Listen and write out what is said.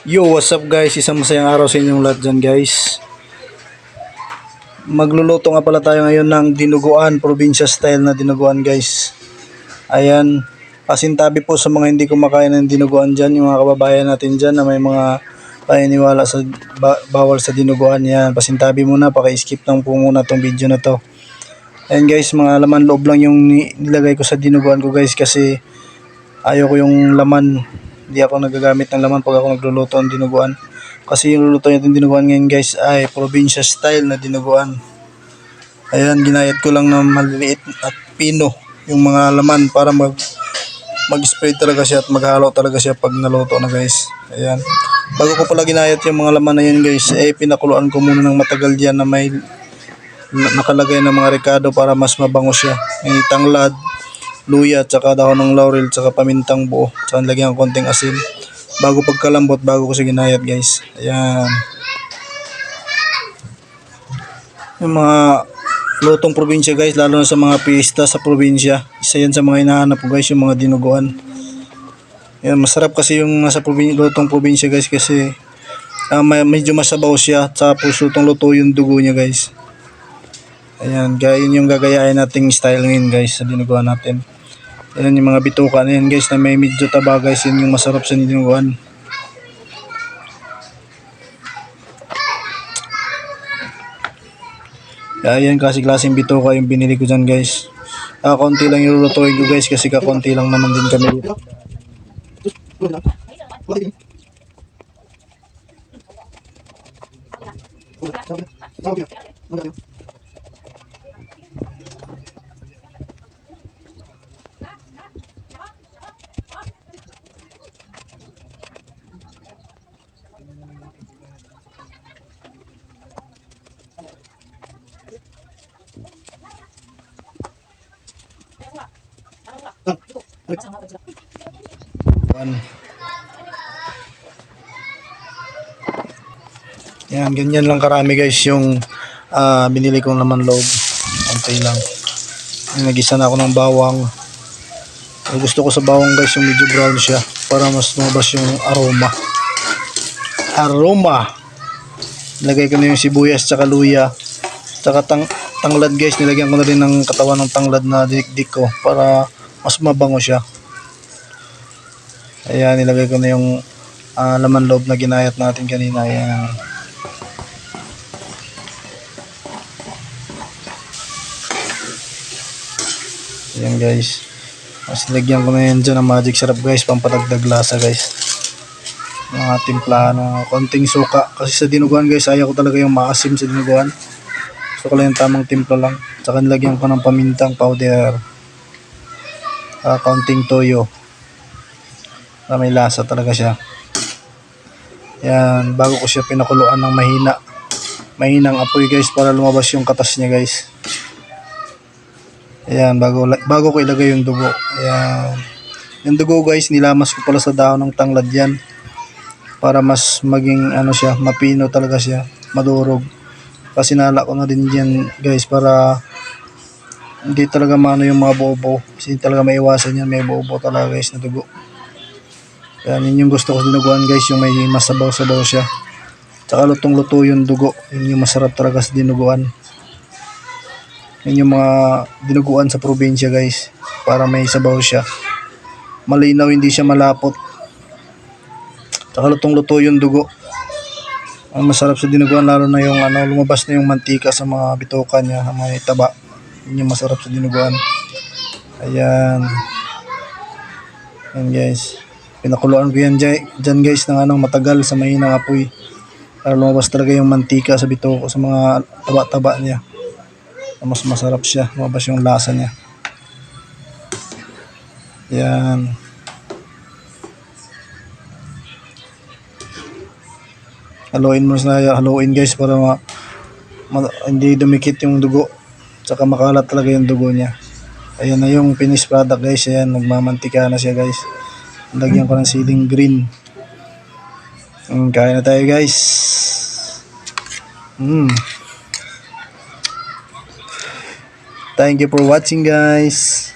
Yo, what's up guys? Isang masayang araw sa inyong lahat dyan guys. Magluluto nga pala tayo ngayon ng dinuguan, probinsya style na dinuguan guys. Ayan, pasintabi po sa mga hindi kumakain ng dinuguan dyan, yung mga kababayan natin dyan na may mga paniniwala sa bawal sa dinuguan. Yan, pasintabi muna, paki-skip lang po muna tong video na to. Ayan guys, mga laman loob lang yung nilagay ko sa dinuguan ko guys kasi ayaw ko yung laman. Hindi ako nagagamit ng laman pag ako nagluluto ng dinuguan. Kasi yung luluto natin dinuguan ngayon guys ay probinsya style na dinuguan. Ayan, ginayat ko lang ng maliliit at pino yung mga laman para mag-spread talaga siya at maghalo talaga siya pag naluto na guys. Ayan. Bago ko pala ginayat yung mga laman na yun guys, pinakuluan ko muna ng matagal diyan na may nakalagay ng mga rekado para mas mabango siya. May tanglad, luya, tsaka dahon ng laurel, tsaka pamintang buo, tsaka lagyan ng konting asin bago pagkalambot, bago ko siya ginayat guys. Ayan, yung mga lutong probinsya guys, lalo na sa mga pista sa probinsya, isa yan sa mga hinahanap ko guys, yung mga dinuguan. Ayan, masarap kasi yung nasa lutong probinsya guys kasi medyo masabaw siya, tapos lutong luto yung dugo niya guys. Ayan, yun yung gagayain nating style ngayon guys sa dinuguan natin. Ayan yung mga bituka na yan guys na may medyo taba guys, yun yung masarap sa dinuguan. Ayan kasi klaseng bituka yung binili ko dyan guys. Konti lang yung lulutuin ko guys kasi kakonti lang naman din kami dito. Yan, ganyan lang karami guys yung binili kong laman loob. Antay lang. Nagisa na ako ng bawang. Gusto ko sa bawang guys yung medyo brown siya para mas lumabas yung aroma. Lagay ko na yung sibuyas tsaka luya. Tsaka tanglad guys, nilagyan ko na rin ng katawan ng tanglad na dinikdik ko para mas mabango siya. Ayan, nilagay ko na yung laman loob na ginayat natin kanina. Ayan. Ayan guys. Mas nilagyan ko na yan dyan ng magic sarap guys, pampatagdag lasa guys. Mga timplahan ng konting suka. Kasi sa dinuguan guys, ayaw ko talaga yung maasim sa dinuguan. Gusto ko lang yung tamang timpla lang. Tsaka nilagyan ko ng pamintang powder. Konting toyo. Para may lasa talaga siya. Yan, bago ko siya pinakuluan ng mahinang apoy guys para lumabas yung katas niya guys. Ayan, bago ko ilagay yung dugo. Ayan. Yung dugo guys, nilamas ko pala sa dahon ng tanglad yan. Para mas maging siya, mapino talaga siya, madurog. Kasi nala ko na din yan guys para hindi talaga mano yung mga bobo. Kasi talaga maiwasan yan, may bobo talaga guys na dugo. Ayan, yun yung gusto ko dinuguan guys, yung may masabaw-sabaw siya. Tsaka lutong-luto yung dugo, yun yung masarap talaga sa dinuguan. Yun yung mga dinuguan sa probinsya guys, para may sabaw siya. Malinaw, hindi siya malapot. Tsaka lutong-luto yung dugo. Ang masarap sa dinuguan, lalo na yung lumabas na yung mantika sa mga bituka niya, sa mga taba. Yun yung masarap sa dinuguan. Ayan. Ayan guys. Pinakuluan ko yan dyan guys ng matagal sa mahinang apoy. Para lumabas talaga yung mantika sa bituka, sa mga taba-taba niya. Mas masarap siya, lumabas yung lasa niya. Yan. Haluin guys para hindi dumikit yung dugo. Tsaka makalat talaga yung dugo niya. Ayan na yung finished product guys. Ayan, nagmamantika na siya guys. Lagyan ko ng siling green. Kain na tayo guys. Thank you for watching guys.